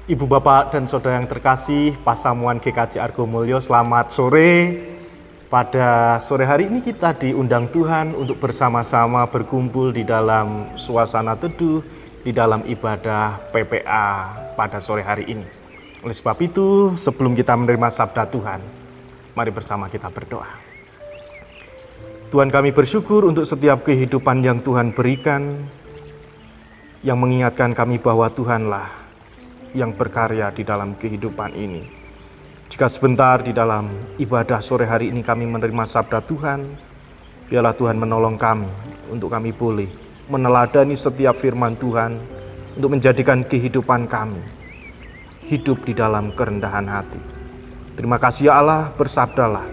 Ibu Bapak dan Saudara yang terkasih, Pasamuan GKJ Argo Mulyo, selamat sore. Pada sore hari ini kita diundang Tuhan untuk bersama-sama berkumpul di dalam suasana teduh, di dalam ibadah PPA pada sore hari ini. Oleh sebab itu, sebelum kita menerima sabda Tuhan, mari bersama kita berdoa. Tuhan, kami bersyukur untuk setiap kehidupan yang Tuhan berikan, yang mengingatkan kami bahwa Tuhanlah yang berkarya di dalam kehidupan ini. Jika sebentar di dalam ibadah sore hari ini kami menerima sabda Tuhan, biarlah Tuhan menolong kami untuk kami boleh meneladani setiap firman Tuhan untuk menjadikan kehidupan kami hidup di dalam kerendahan hati. Terima kasih ya Allah, bersabdalah,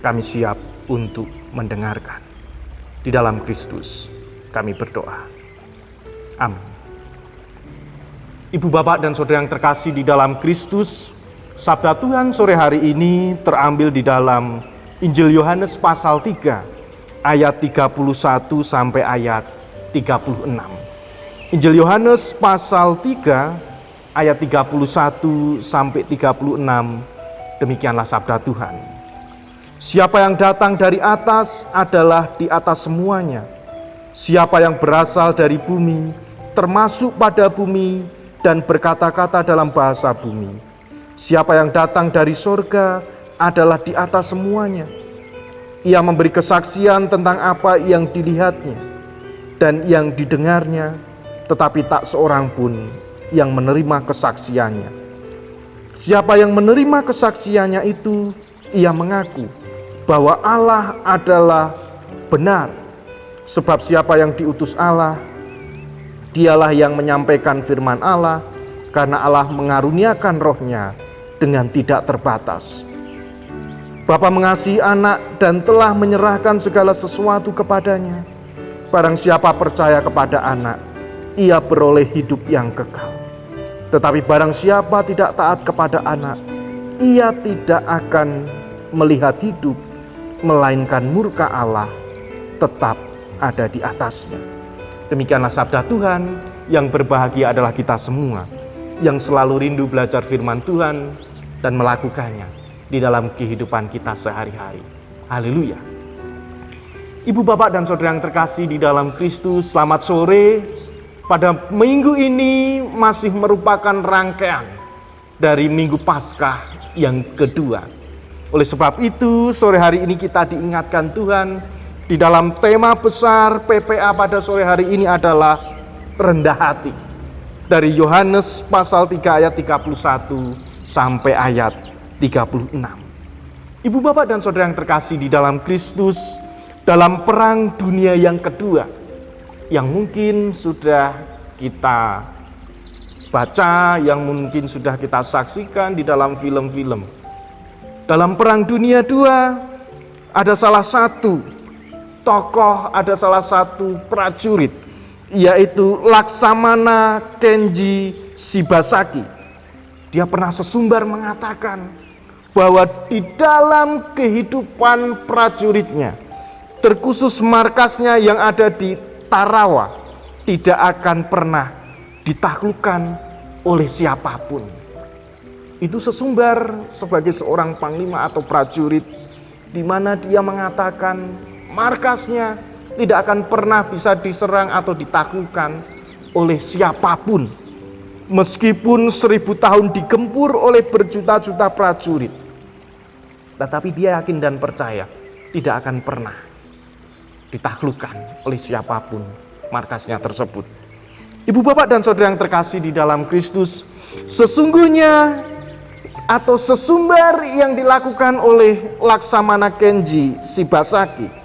kami siap untuk mendengarkan. Di dalam Kristus kami berdoa. Amin. Ibu Bapak dan Saudara yang terkasih di dalam Kristus, sabda Tuhan sore hari ini terambil di dalam Injil Yohanes pasal 3 ayat 31 sampai ayat 36. Injil Yohanes pasal 3 ayat 31 sampai 36, demikianlah sabda Tuhan. Siapa yang datang dari atas adalah di atas semuanya. Siapa yang berasal dari bumi, termasuk pada bumi, dan berkata-kata dalam bahasa bumi. Siapa yang datang dari sorga adalah di atas semuanya. Ia memberi kesaksian tentang apa yang dilihatnya dan yang didengarnya, tetapi tak seorang pun yang menerima kesaksiannya. Siapa yang menerima kesaksiannya itu, ia mengaku bahwa Allah adalah benar. Sebab siapa yang diutus Allah, Dialah yang menyampaikan firman Allah, karena Allah mengaruniakan rohnya dengan tidak terbatas. Bapa mengasihi anak dan telah menyerahkan segala sesuatu kepadanya. Barang siapa percaya kepada anak, ia beroleh hidup yang kekal. Tetapi barang siapa tidak taat kepada anak, ia tidak akan melihat hidup, melainkan murka Allah tetap ada di atasnya. Demikianlah sabda Tuhan. Yang berbahagia adalah kita semua yang selalu rindu belajar firman Tuhan dan melakukannya di dalam kehidupan kita sehari-hari. Haleluya. Ibu Bapak dan Saudara yang terkasih di dalam Kristus, selamat sore. Pada minggu ini masih merupakan rangkaian dari Minggu Paskah yang kedua. Oleh sebab itu, sore hari ini kita diingatkan Tuhan di dalam tema besar PPA pada sore hari ini adalah rendah hati. Dari Yohanes pasal 3 ayat 31 sampai ayat 36. Ibu Bapak dan Saudara yang terkasih di dalam Kristus, dalam perang dunia yang kedua, yang mungkin sudah kita baca, yang mungkin sudah kita saksikan di dalam film-film. Dalam perang dunia II, ada salah satu tokoh, ada salah satu prajurit, yaitu Laksamana Kenji Shibasaki. Dia pernah sesumbar mengatakan bahwa di dalam kehidupan prajuritnya, terkhusus markasnya yang ada di Tarawa, tidak akan pernah ditaklukkan oleh siapapun. Itu sesumbar sebagai seorang panglima atau prajurit, di mana dia mengatakan markasnya tidak akan pernah bisa diserang atau ditaklukkan oleh siapapun. Meskipun 1000 tahun digempur oleh berjuta-juta prajurit, tetapi dia yakin dan percaya tidak akan pernah ditaklukkan oleh siapapun markasnya tersebut. Ibu Bapak dan Saudara yang terkasih di dalam Kristus, sesungguhnya atau sesumbar yang dilakukan oleh Laksamana Kenji Shibasaki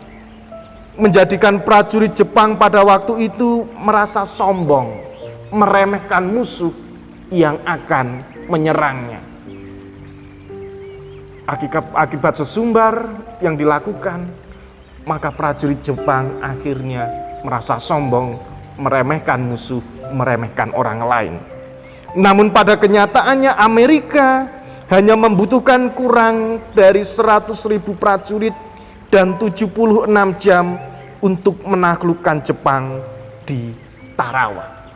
menjadikan prajurit Jepang pada waktu itu merasa sombong, meremehkan musuh yang akan menyerangnya. Akibat sesumbar yang dilakukan, maka prajurit Jepang akhirnya merasa sombong, meremehkan musuh, meremehkan orang lain. Namun pada kenyataannya Amerika hanya membutuhkan kurang dari 100.000 prajurit dan 76 jam untuk menaklukkan Jepang di Tarawa.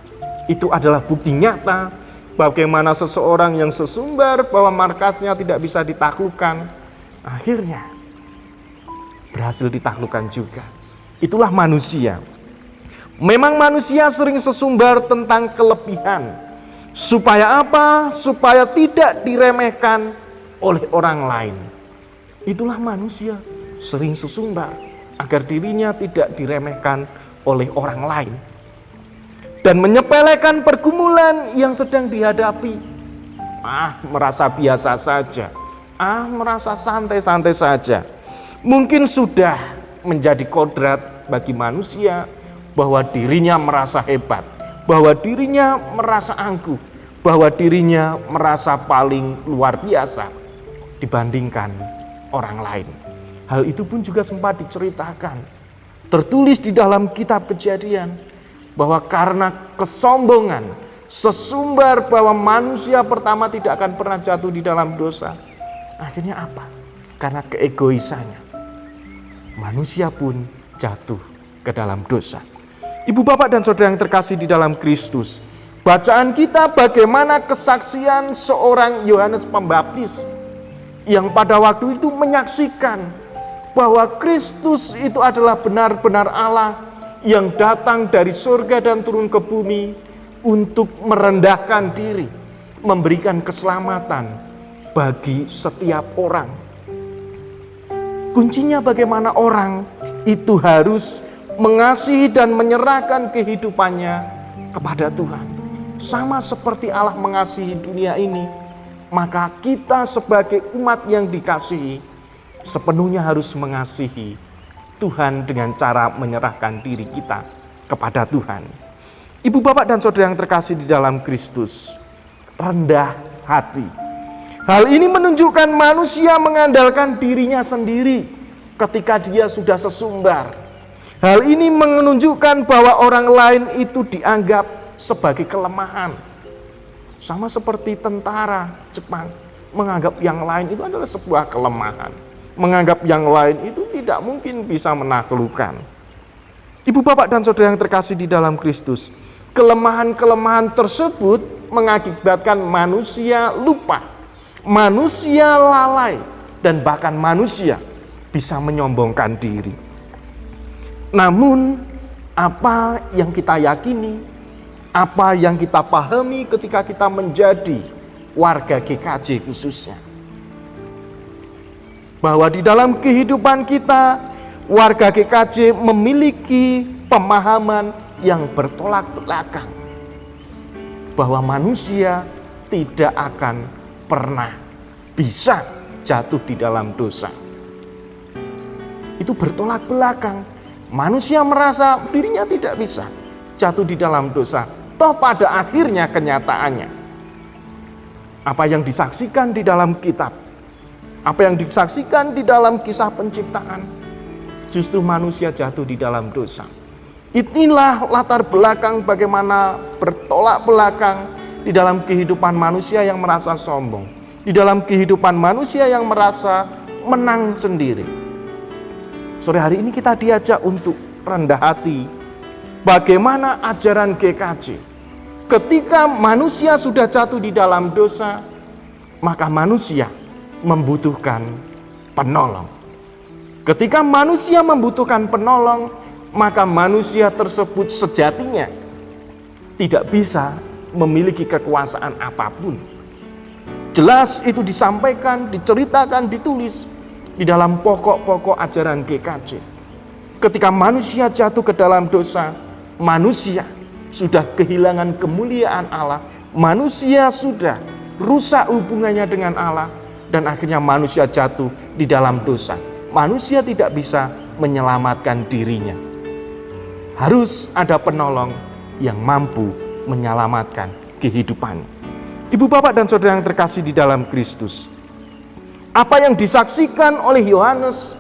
Itu adalah bukti nyata bagaimana seseorang yang sesumbar bahwa markasnya tidak bisa ditaklukkan, akhirnya berhasil ditaklukkan juga. Itulah manusia. Memang manusia sering sesumbar tentang kelebihan. Supaya apa? Supaya tidak diremehkan oleh orang lain. Itulah manusia sering sesumbar agar dirinya tidak diremehkan oleh orang lain. Dan menyepelekan pergumulan yang sedang dihadapi. Merasa biasa saja. Merasa santai-santai saja. Mungkin sudah menjadi kodrat bagi manusia bahwa dirinya merasa hebat, bahwa dirinya merasa angkuh, bahwa dirinya merasa paling luar biasa dibandingkan orang lain. Hal itu pun juga sempat diceritakan, tertulis di dalam kitab Kejadian, bahwa karena kesombongan, sesumbar bahwa manusia pertama tidak akan pernah jatuh di dalam dosa. Akhirnya apa? Karena keegoisannya, manusia pun jatuh ke dalam dosa. Ibu, bapak, dan saudara yang terkasih di dalam Kristus, bacaan kita bagaimana kesaksian seorang Yohanes Pembaptis yang pada waktu itu menyaksikan bahwa Kristus itu adalah benar-benar Allah yang datang dari surga dan turun ke bumi untuk merendahkan diri, memberikan keselamatan bagi setiap orang. Kuncinya bagaimana orang itu harus mengasihi dan menyerahkan kehidupannya kepada Tuhan. Sama seperti Allah mengasihi dunia ini, maka kita sebagai umat yang dikasihi sepenuhnya harus mengasihi Tuhan dengan cara menyerahkan diri kita kepada Tuhan. Ibu, bapak, dan saudara yang terkasih di dalam Kristus, rendah hati. Hal ini menunjukkan manusia mengandalkan dirinya sendiri ketika dia sudah sesumbar. Hal ini menunjukkan bahwa orang lain itu dianggap sebagai kelemahan. Sama seperti tentara Jepang menganggap yang lain itu adalah sebuah kelemahan. Menganggap yang lain itu tidak mungkin bisa menaklukkan. Ibu, bapak, dan saudara yang terkasih di dalam Kristus, kelemahan-kelemahan tersebut mengakibatkan manusia lupa, manusia lalai, dan bahkan manusia bisa menyombongkan diri. Namun, apa yang kita yakini, apa yang kita pahami ketika kita menjadi warga GKJ khususnya, bahwa di dalam kehidupan kita, warga GKJ memiliki pemahaman yang bertolak belakang, bahwa manusia tidak akan pernah bisa jatuh di dalam dosa. Itu bertolak belakang. Manusia merasa dirinya tidak bisa jatuh di dalam dosa. Toh pada akhirnya kenyataannya, apa yang disaksikan di dalam kitab, apa yang disaksikan di dalam kisah penciptaan, justru manusia jatuh di dalam dosa. Inilah latar belakang bagaimana bertolak belakang di dalam kehidupan manusia yang merasa sombong, di dalam kehidupan manusia yang merasa menang sendiri. Sore hari ini kita diajak untuk rendah hati. Bagaimana ajaran GKJ? Ketika manusia sudah jatuh di dalam dosa, maka manusia membutuhkan penolong. Ketika manusia membutuhkan penolong, maka manusia tersebut sejatinya tidak bisa memiliki kekuasaan apapun. Jelas itu disampaikan, diceritakan, ditulis di dalam pokok-pokok ajaran GKJ. Ketika manusia jatuh ke dalam dosa, manusia sudah kehilangan kemuliaan Allah, manusia sudah rusak hubungannya dengan Allah, dan akhirnya manusia jatuh di dalam dosa. Manusia tidak bisa menyelamatkan dirinya. Harus ada penolong yang mampu menyelamatkan kehidupannya. Ibu, bapak, dan saudara yang terkasih di dalam Kristus, apa yang disaksikan oleh Yohanes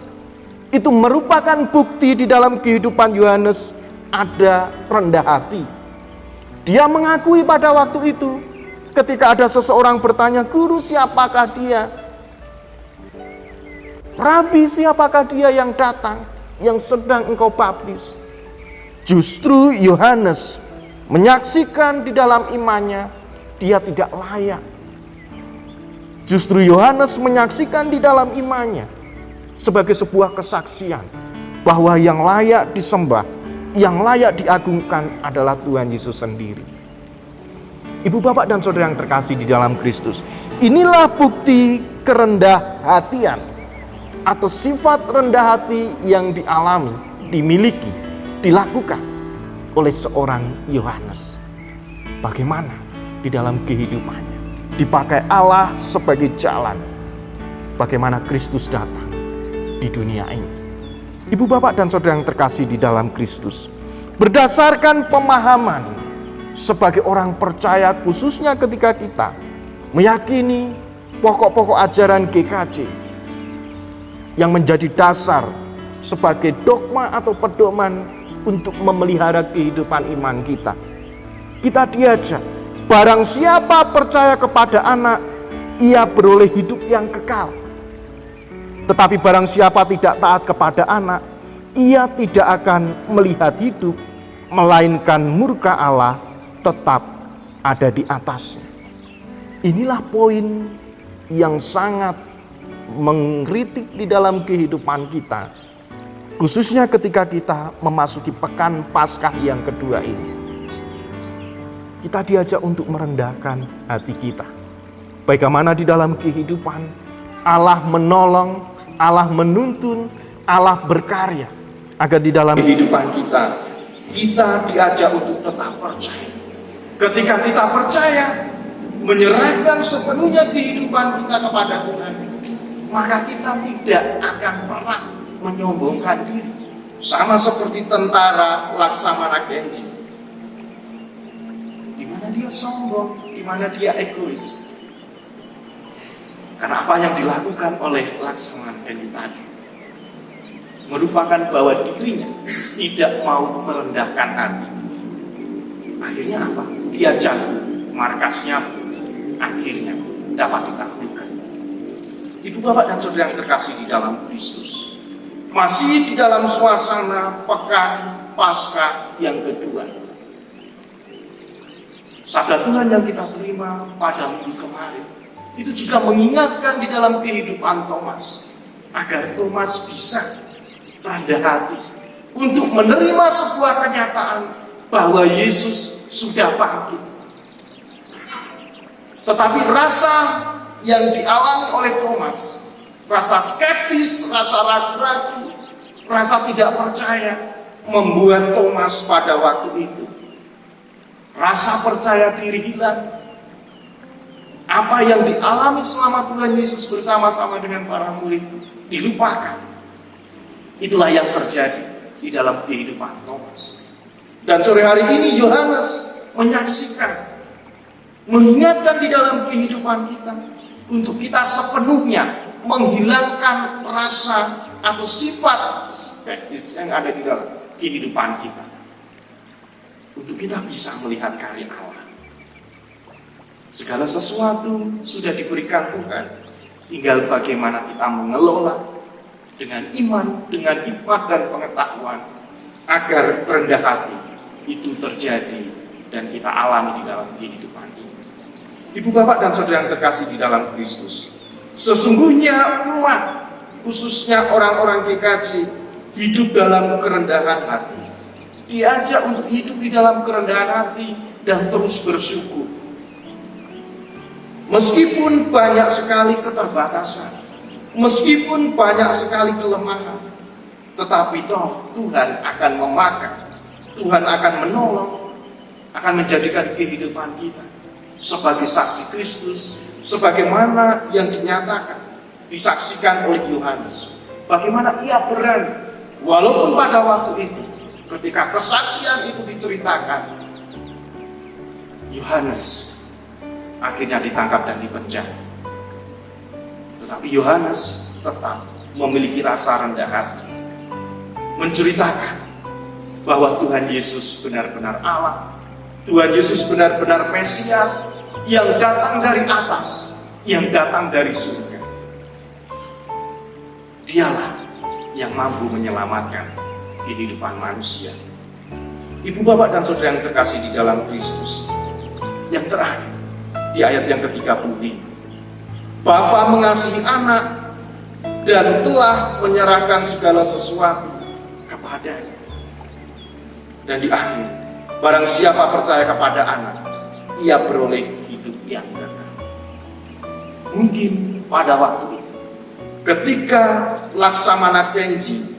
itu merupakan bukti di dalam kehidupan Yohanes ada rendah hati. Dia mengakui pada waktu itu ketika ada seseorang bertanya, "Guru, siapakah dia? Rabi, siapakah dia yang datang, yang sedang engkau baptis?" Justru Yohanes menyaksikan di dalam imannya dia tidak layak. Justru Yohanes menyaksikan di dalam imannya sebagai sebuah kesaksian bahwa yang layak disembah, yang layak diagungkan adalah Tuhan Yesus sendiri. Ibu, bapak, dan saudara yang terkasih di dalam Kristus, inilah bukti kerendah hatian atau sifat rendah hati yang dialami, dimiliki, dilakukan oleh seorang Yohanes. Bagaimana di dalam kehidupannya dipakai Allah sebagai jalan bagaimana Kristus datang di dunia ini. Ibu, bapak, dan saudara yang terkasih di dalam Kristus, berdasarkan pemahaman sebagai orang percaya, khususnya ketika kita meyakini pokok-pokok ajaran GKJ yang menjadi dasar sebagai dogma atau pedoman untuk memelihara kehidupan iman kita. Kita diajak, barang siapa percaya kepada anak, ia beroleh hidup yang kekal. Tetapi barang siapa tidak taat kepada anak, ia tidak akan melihat hidup, melainkan murka Allah tetap ada di atasnya. Inilah poin yang sangat mengkritik di dalam kehidupan kita, khususnya ketika kita memasuki pekan Paskah yang kedua ini. Kita diajak untuk merendahkan hati kita. Bagaimana di dalam kehidupan Allah menolong, Allah menuntun, Allah berkarya agar di dalam kehidupan kita diajak untuk tetap percaya. Ketika kita percaya, menyerahkan sepenuhnya kehidupan kita kepada Tuhan, maka kita tidak akan pernah menyombongkan diri. Sama seperti tentara Laksamana Kenji. Di mana dia sombong, di mana dia egois. Karena apa yang dilakukan oleh Laksamana Kenji tadi merupakan bahwa dirinya tidak mau merendahkan hati. Akhirnya apa? Dia jatuh, markasnya akhirnya dapat ditaklukkan. Ibu, bapak, dan saudara yang terkasih di dalam Kristus, masih di dalam suasana pekan Paskah yang kedua. Sabda Tuhan yang kita terima pada minggu kemarin itu juga mengingatkan di dalam kehidupan Thomas, agar Thomas bisa rendah hati untuk menerima sebuah kenyataan bahwa Yesus sudah bangkit. Tetapi rasa yang dialami oleh Thomas, rasa skeptis, rasa ragu-ragu, rasa tidak percaya, membuat Thomas pada waktu itu rasa percaya diri hilang. Apa yang dialami selama Tuhan Yesus bersama-sama dengan para murid dilupakan. Itulah yang terjadi di dalam kehidupan Thomas. Dan sore hari ini Yohanes menyaksikan, mengingatkan di dalam kehidupan kita untuk kita sepenuhnya menghilangkan rasa atau sifat skeptis yang ada di dalam kehidupan kita, untuk kita bisa melihat karya Allah. Segala sesuatu sudah diberikan Tuhan, tinggal bagaimana kita mengelola dengan iman, dengan hikmat dan pengetahuan, agar rendah hati itu terjadi dan kita alami di dalam kehidupan ini. Ibu, bapak, dan saudara yang terkasih di dalam Kristus, sesungguhnya umat, khususnya orang-orang GKJ, hidup dalam kerendahan hati. Diajak untuk hidup di dalam kerendahan hati dan terus bersyukur. Meskipun banyak sekali keterbatasan, meskipun banyak sekali kelemahan, tetapi toh Tuhan akan memakai, Tuhan akan menolong, akan menjadikan kehidupan kita sebagai saksi Kristus, sebagaimana yang dinyatakan, disaksikan oleh Yohanes. Bagaimana ia berani, walaupun pada waktu itu, ketika kesaksian itu diceritakan, Yohanes akhirnya ditangkap dan dipenjara. Tetapi Yohanes tetap memiliki rasa rendah hati, menceritakan bahwa Tuhan Yesus benar-benar Allah, Tuhan Yesus benar-benar Mesias yang datang dari atas, yang datang dari surga. Dialah yang mampu menyelamatkan kehidupan manusia. Ibu, bapak, dan saudara yang terkasih di dalam Kristus, yang terakhir, di ayat yang ke-35. Bapa mengasihi anak dan telah menyerahkan segala sesuatu kepadanya. Dan di akhir, barang siapa percaya kepada anak, ia beroleh hidup yang kekal. Mungkin pada waktu itu, ketika Laksamana Kenji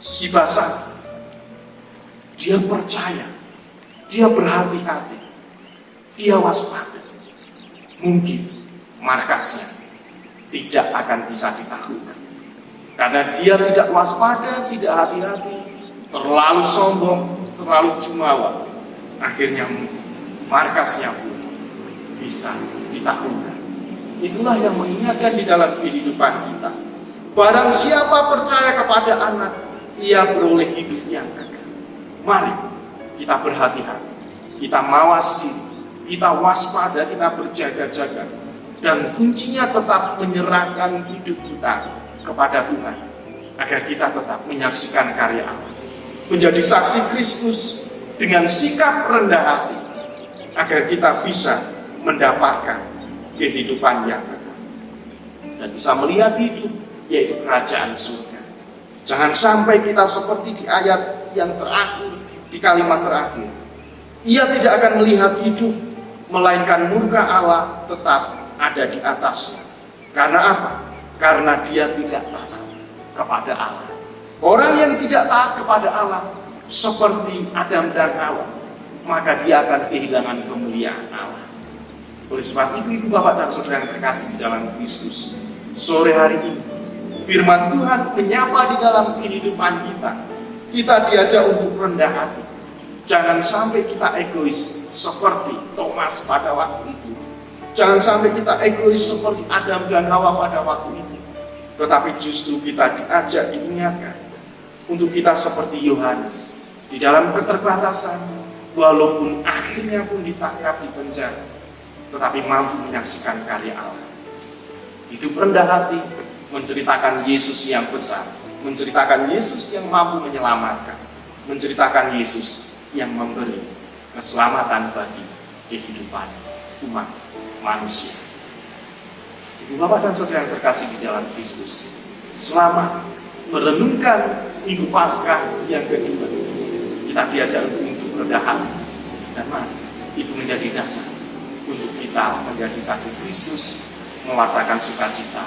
Shibasaki, dia percaya, dia berhati-hati, dia waspada. Mungkin markasnya tidak akan bisa ditaklukkan. Karena dia tidak waspada, tidak hati-hati, terlalu sombong, terlalu jumawa. Akhirnya markasnya pun bisa ditaklukkan. Itulah yang mengingatkan di dalam kehidupan kita. Barang siapa percaya kepada anak, ia beroleh hidup yang kekal. Mari kita berhati-hati, kita mawas diri, kita waspada, kita berjaga-jaga. Dan kuncinya tetap menyerahkan hidup kita kepada Tuhan, agar kita tetap menyaksikan karya Allah, menjadi saksi Kristus dengan sikap rendah hati, agar kita bisa mendapatkan kehidupan yang kekal dan bisa melihat hidup, yaitu kerajaan surga. Jangan sampai kita seperti di ayat yang terakhir, di kalimat terakhir, ia tidak akan melihat hidup, melainkan murka Allah tetap ada di atasnya. Karena apa? Karena dia tidak taat kepada Allah. Orang yang tidak taat kepada Allah seperti Adam dan Hawa, maka dia akan kehilangan kemuliaan Allah. Oleh sebab itu, Ibu Bapak dan Saudara yang terkasih di dalam Kristus, sore hari ini firman Tuhan menyapa di dalam kehidupan kita. Kita diajak untuk rendah hati. Jangan sampai kita egois seperti Thomas pada waktu itu. Jangan sampai kita egois seperti Adam dan Hawa pada waktu itu. Tetapi justru kita diajak, diingatkan untuk kita seperti Yohanes, di dalam keterbatasan, walaupun akhirnya pun ditangkap di penjara, tetapi mampu menyaksikan karya Allah. Hidup rendah hati, menceritakan Yesus yang besar, menceritakan Yesus yang mampu menyelamatkan, menceritakan Yesus yang memberi keselamatan bagi kehidupan umat manusia. Ibu Bapak dan Saudara yang terkasih di dalam Kristus, selamat merenungkan Minggu Paskah yang kedua. Kita diajar untuk rendah hati, dan mari itu menjadi dasar untuk kita menjadi saksi Kristus, mewartakan sukacita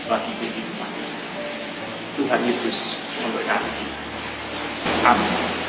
bagi kehidupan. Tuhan Yesus memberkati kita. Amin.